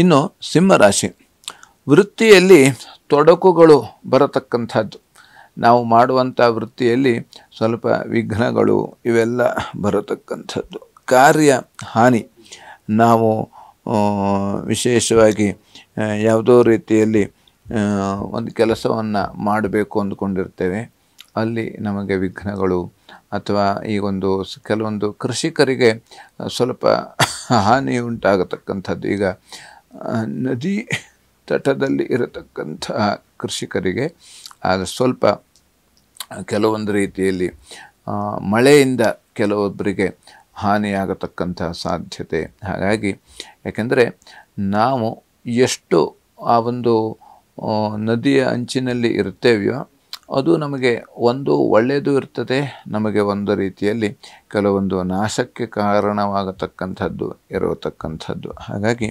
ಇನ್ನು ಸಿಂಹರಾಶಿ, ವೃತ್ತಿಯಲ್ಲಿ ತೊಡಕುಗಳು ಬರತಕ್ಕಂಥದ್ದು. ನಾವು ಮಾಡುವಂಥ ವೃತ್ತಿಯಲ್ಲಿ ಸ್ವಲ್ಪ ವಿಘ್ನಗಳು ಇವೆಲ್ಲ ಬರತಕ್ಕಂಥದ್ದು. ಕಾರ್ಯ ಹಾನಿ, ನಾವು ವಿಶೇಷವಾಗಿ ಯಾವುದೋ ರೀತಿಯಲ್ಲಿ ಒಂದು ಕೆಲಸವನ್ನು ಮಾಡಬೇಕು ಅಂದ್ಕೊಂಡಿರ್ತೇವೆ, ಅಲ್ಲಿ ನಮಗೆ ವಿಘ್ನಗಳು, ಅಥವಾ ಈಗೊಂದು ಕೆಲವೊಂದು ಕೃಷಿಕರಿಗೆ ಸ್ವಲ್ಪ ಹಾನಿ ಉಂಟಾಗತಕ್ಕಂಥದ್ದು. ಈಗ ನದಿ ತಟದಲ್ಲಿ ಇರತಕ್ಕಂತಹ ಕೃಷಿಕರಿಗೆ ಅದು ಸ್ವಲ್ಪ ಕೆಲವೊಂದು ರೀತಿಯಲ್ಲಿ ಮಳೆಯಿಂದ ಕೆಲವೊಬ್ಬರಿಗೆ ಹಾನಿಯಾಗತಕ್ಕಂಥ ಸಾಧ್ಯತೆ. ಹಾಗಾಗಿ ಯಾಕೆಂದರೆ ನಾವು ಎಷ್ಟು ಆ ಒಂದು ನದಿಯ ಅಂಚಿನಲ್ಲಿ ಇರ್ತೇವೆಯೋ ಅದು ನಮಗೆ ಒಂದು ಒಳ್ಳೆಯದು ಇರ್ತದೆ, ನಮಗೆ ಒಂದು ರೀತಿಯಲ್ಲಿ ಕೆಲವೊಂದು ನಾಶಕ್ಕೆ ಕಾರಣವಾಗತಕ್ಕಂಥದ್ದು ಇರತಕ್ಕಂಥದ್ದು. ಹಾಗಾಗಿ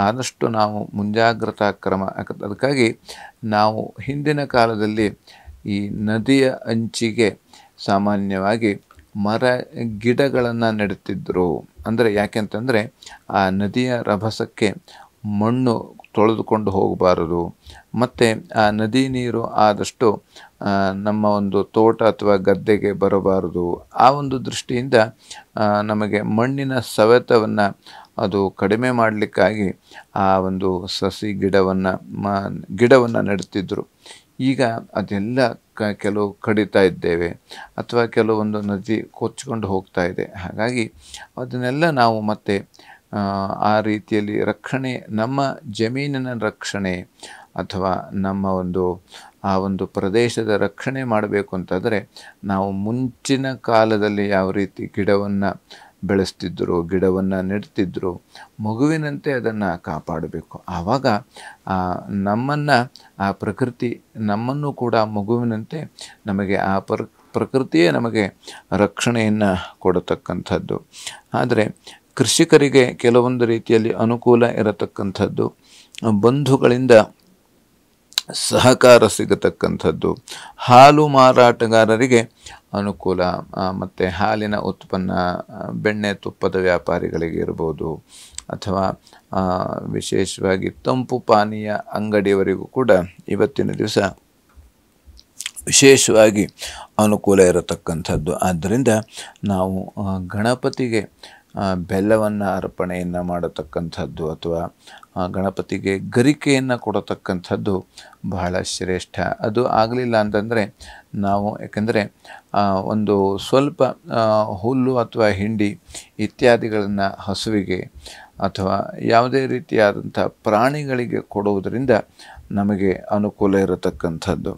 ಆದಷ್ಟು ನಾವು ಮುಂಜಾಗ್ರತಾ ಕ್ರಮ, ಅದಕ್ಕಾಗಿ ನಾವು ಹಿಂದಿನ ಕಾಲದಲ್ಲಿ ಈ ನದಿಯ ಅಂಚಿಗೆ ಸಾಮಾನ್ಯವಾಗಿ ಮರ ಗಿಡಗಳನ್ನು ನೆಡುತ್ತಿದ್ದರು. ಅಂದರೆ ಯಾಕೆಂತಂದರೆ ಆ ನದಿಯ ರಭಸಕ್ಕೆ ಮಣ್ಣು ತೊಳೆದುಕೊಂಡು ಹೋಗಬಾರದು, ಮತ್ತು ಆ ನದಿ ನೀರು ಆದಷ್ಟು ನಮ್ಮ ಒಂದು ತೋಟ ಅಥವಾ ಗದ್ದೆಗೆ ಬರಬಾರದು. ಆ ಒಂದು ದೃಷ್ಟಿಯಿಂದ ನಮಗೆ ಮಣ್ಣಿನ ಸವೆತವನ್ನು ಅದು ಕಡಿಮೆ ಮಾಡಲಿಕ್ಕಾಗಿ ಆ ಒಂದು ಸಸಿ ಗಿಡವನ್ನು ನೆಡುತ್ತಿದ್ದರು. ಈಗ ಅದೆಲ್ಲ ಕೆಲವು ಕಡಿತಾ ಇದ್ದೇವೆ, ಅಥವಾ ಕೆಲವೊಂದು ನದಿ ಕೊಚ್ಚಿಕೊಂಡು ಹೋಗ್ತಾ ಇದೆ. ಹಾಗಾಗಿ ಅದನ್ನೆಲ್ಲ ನಾವು ಮತ್ತೆ ಆ ರೀತಿಯಲ್ಲಿ ರಕ್ಷಣೆ, ನಮ್ಮ ಜಮೀನಿನ ರಕ್ಷಣೆ ಅಥವಾ ನಮ್ಮ ಆ ಒಂದು ಪ್ರದೇಶದ ರಕ್ಷಣೆ ಮಾಡಬೇಕು ಅಂತಾದರೆ ನಾವು ಮುಂಚಿನ ಕಾಲದಲ್ಲಿ ಯಾವ ರೀತಿ ಗಿಡವನ್ನು ಬೆಳೆಸ್ತಿದ್ದರು, ಗಿಡವನ್ನು ನೆಡ್ತಿದ್ದರು, ಮಗುವಿನಂತೆ ಅದನ್ನು ಕಾಪಾಡಬೇಕು. ಆವಾಗ ನಮ್ಮನ್ನು ಆ ಪ್ರಕೃತಿ ನಮ್ಮನ್ನು ಕೂಡ ಮಗುವಿನಂತೆ ನಮಗೆ ಆ ಪ್ರಕೃತಿಯೇ ನಮಗೆ ರಕ್ಷಣೆಯನ್ನು ಕೊಡತಕ್ಕಂಥದ್ದು. ಆದರೆ ಕೃಷಿಕರಿಗೆ ಕೆಲವೊಂದು ರೀತಿಯಲ್ಲಿ ಅನುಕೂಲ ಇರತಕ್ಕಂಥದ್ದು, ಬಂಧುಗಳಿಂದ ಸಹಕಾರ ಸಿಗತಕ್ಕಂಥದ್ದು, ಹಾಲು ಮಾರಾಟಗಾರರಿಗೆ ಅನುಕೂಲ, ಮತ್ತು ಹಾಲಿನ ಉತ್ಪನ್ನ, ಬೆಣ್ಣೆ ತುಪ್ಪದ ವ್ಯಾಪಾರಿಗಳಿಗೆ ಇರ್ಬೋದು, ಅಥವಾ ವಿಶೇಷವಾಗಿ ತಂಪು ಪಾನೀಯ ಅಂಗಡಿಯವರಿಗೂ ಕೂಡ ಇವತ್ತಿನ ದಿವಸ ವಿಶೇಷವಾಗಿ ಅನುಕೂಲ ಇರತಕ್ಕಂಥದ್ದು. ಆದ್ದರಿಂದ ನಾವು ಗಣಪತಿಗೆ ಬೆಲ್ಲವನ್ನು ಅರ್ಪಣೆಯನ್ನು ಮಾಡತಕ್ಕಂಥದ್ದು, ಅಥವಾ ಗಣಪತಿಗೆ ಗರಿಕೆಯನ್ನು ಕೊಡತಕ್ಕಂಥದ್ದು ಬಹಳ ಶ್ರೇಷ್ಠ. ಅದು ಆಗಲಿಲ್ಲ ಅಂತಂದರೆ ನಾವು, ಯಾಕೆಂದರೆ ಒಂದು ಸ್ವಲ್ಪ ಹುಲ್ಲು ಅಥವಾ ಹಿಂಡಿ ಇತ್ಯಾದಿಗಳನ್ನು ಹಸುವಿಗೆ ಅಥವಾ ಯಾವುದೇ ರೀತಿಯಾದಂಥ ಪ್ರಾಣಿಗಳಿಗೆ ಕೊಡುವುದರಿಂದ ನಮಗೆ ಅನುಕೂಲ ಇರತಕ್ಕಂಥದ್ದು.